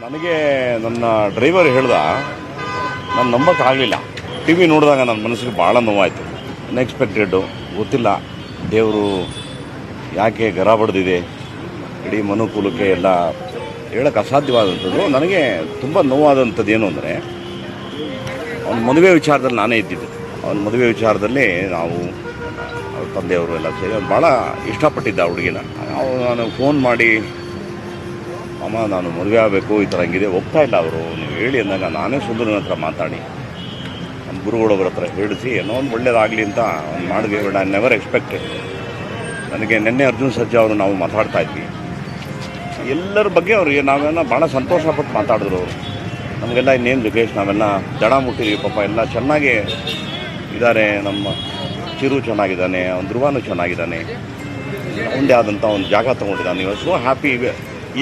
ನನಗೆ ನನ್ನ ಡ್ರೈವರ್ ಹೇಳ್ದ, ನಾನು ನಂಬೋಕ್ಕಾಗಲಿಲ್ಲ. ಟಿ ವಿ ನೋಡಿದಾಗ ನನ್ನ ಮನಸ್ಸಿಗೆ ಭಾಳ ನೋವಾಯಿತು. ಅನ್ಎಕ್ಸ್ಪೆಕ್ಟೆಡ್ಡು, ಗೊತ್ತಿಲ್ಲ ದೇವರು ಯಾಕೆ ಗರ ಬಡ್ದಿದೆ, ಇಡೀ ಮನುಕುಲಕ್ಕೆ ಎಲ್ಲ ಹೇಳೋಕ್ಕೆ ಅಸಾಧ್ಯವಾದಂಥದ್ದು. ನನಗೆ ತುಂಬ ನೋವಾದಂಥದ್ದು ಏನು ಅಂದರೆ, ಅವನ ಮದುವೆ ವಿಚಾರದಲ್ಲಿ ನಾನೇ ಇದ್ದಿದ್ದು. ಅವನ ಮದುವೆ ವಿಚಾರದಲ್ಲಿ ನಾವು ಅವ್ರ ತಂದೆಯವರು ಎಲ್ಲ ಸೇರಿ ಅವ್ನು ಭಾಳ ಇಷ್ಟಪಟ್ಟಿದ್ದ ಆ ಹುಡುಗಿನ. ನಾನು ಫೋನ್ ಮಾಡಿ, ಅಮ್ಮ ನಾನು ಮದುವೆ ಆಗಬೇಕು, ಈ ಥರ ಹಂಗಿದೆ, ಹೋಗ್ತಾ ಇಲ್ಲ ಅವರು, ನೀವು ಹೇಳಿ ಅಂದಾಗ ನಾನೇ ಸುಂದರನ ಹತ್ರ ಮಾತಾಡಿ ನಮ್ಮ ಗುರುಗಳೊಬ್ಬರ ಹತ್ರ ಹೇಳಿಸಿ ಏನೋ ಒಂದು ಒಳ್ಳೇದಾಗಲಿ ಅಂತ ಅವ್ನು ಮಾಡಿದ್ವಿ. But I never expected. ನನಗೆ ನಿನ್ನೆ ಅರ್ಜುನ್ ಸರ್ಜಾ ಅವರು ನಾವು ಮಾತಾಡ್ತಾ ಇದ್ವಿ. ಎಲ್ಲರ ಬಗ್ಗೆ ಅವ್ರಿಗೆ ನಾವೆಲ್ಲ ಭಾಳ ಸಂತೋಷಪಟ್ಟು ಮಾತಾಡಿದ್ರು ಅವರು. ನಮಗೆಲ್ಲ ಇನ್ನೇನು ಜುಗೇಶ್, ನಾವೆಲ್ಲ ದಡ ಮುಟ್ಟಿದ್ವಿ, ಪಾಪ ಎಲ್ಲ ಚೆನ್ನಾಗೇ ಇದ್ದಾರೆ. ನಮ್ಮ ಚಿರು ಚೆನ್ನಾಗಿದ್ದಾನೆ, ಅವ್ನು ಧ್ರುವನೂ ಚೆನ್ನಾಗಿದ್ದಾನೆ, ಒಂದೇ ಆದಂಥ ಒಂದು ಜಾಗ ತೊಗೊಂಡಿದ್ದಾನೆ. ನೀವು ಸೋ ಹ್ಯಾಪಿ.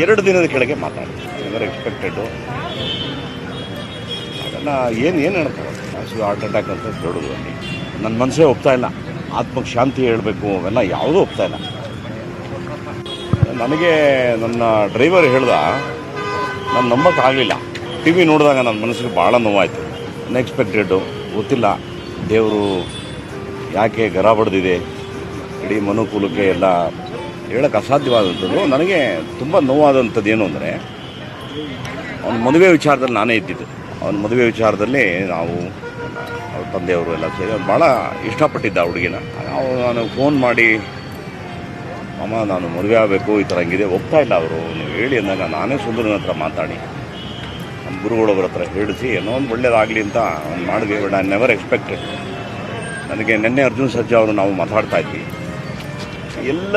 2 ದಿನದ ಕೆಳಗೆ ಮಾತಾಡಿ, ನೆವರ್ ಎಕ್ಸ್ಪೆಕ್ಟೆಡ್ಡು. ಅದೆಲ್ಲ ಏನು ಹೇಳ್ತಾರೆ, ಹಾರ್ಟ್ ಅಟ್ಯಾಕ್ ಅಂತ ದೊಡ್ಡದು. ಅಲ್ಲಿ ನನ್ನ ಮನಸ್ಸೇ ಒಪ್ತಾ ಇಲ್ಲ. ಆತ್ಮಕ್ಕೆ ಶಾಂತಿ ಹೇಳಬೇಕು, ಅವೆಲ್ಲ ಯಾವುದೂ ಒಪ್ತಾ ಇಲ್ಲ. ನನಗೆ ನನ್ನ ಡ್ರೈವರ್ ಹೇಳ್ದ, ನಾನು ನಂಬೋಕ್ಕಾಗಲಿಲ್ಲ. ಟಿ ವಿ ನೋಡಿದಾಗ ನನ್ನ ಮನಸ್ಸಿಗೆ ಭಾಳ ನೋವಾಯಿತು. ಅನ್ಎಕ್ಸ್ಪೆಕ್ಟೆಡ್ಡು, ಗೊತ್ತಿಲ್ಲ ದೇವರು ಯಾಕೆ ಗರ ಬಡ್ದಿದೆ, ಇಡೀ ಮನುಕುಲಕ್ಕೆ ಎಲ್ಲ ಹೇಳೋಕ್ಕೆ ಅಸಾಧ್ಯವಾದಂಥದ್ದು. ನನಗೆ ತುಂಬ ನೋವಾದಂಥದ್ದು ಏನು ಅಂದರೆ, ಅವನ ಮದುವೆ ವಿಚಾರದಲ್ಲಿ ನಾನೇ ಇದ್ದಿದ್ದು. ಅವನ ಮದುವೆ ವಿಚಾರದಲ್ಲಿ ನಾವು ಅವ್ರ ತಂದೆಯವರು ಎಲ್ಲ ಸೇರಿ ಅವ್ನು ಭಾಳ ಇಷ್ಟಪಟ್ಟಿದ್ದ ಆ ಹುಡುಗಿನ. ನಾನು ಫೋನ್ ಮಾಡಿ, ಅಮ್ಮ ನಾನು ಮದುವೆ ಆಗಬೇಕು, ಈ ಥರ ಹಂಗಿದೆ, ಹೋಗ್ತಾ ಇಲ್ಲ ಅವರು, ನೀವು ಹೇಳಿ ಅಂದಾಗ ನಾನೇ ಸುಂದರನ ಹತ್ರ ಮಾತಾಡಿ ನಮ್ಮ ಗುರುಗಳೊಬ್ಬರ ಹತ್ರ ಹೇಳಿಸಿ ಏನೋ ಒಂದು ಒಳ್ಳೇದಾಗಲಿ ಅಂತ ಅವ್ನು ಮಾಡಿದ್ವಿ. But I never expected. ನನಗೆ ನಿನ್ನೆ ಅರ್ಜುನ್ ಸರ್ಜಾ ಅವರು ನಾವು ಮಾತಾಡ್ತಾ ಇದ್ವಿ. ಎಲ್ಲ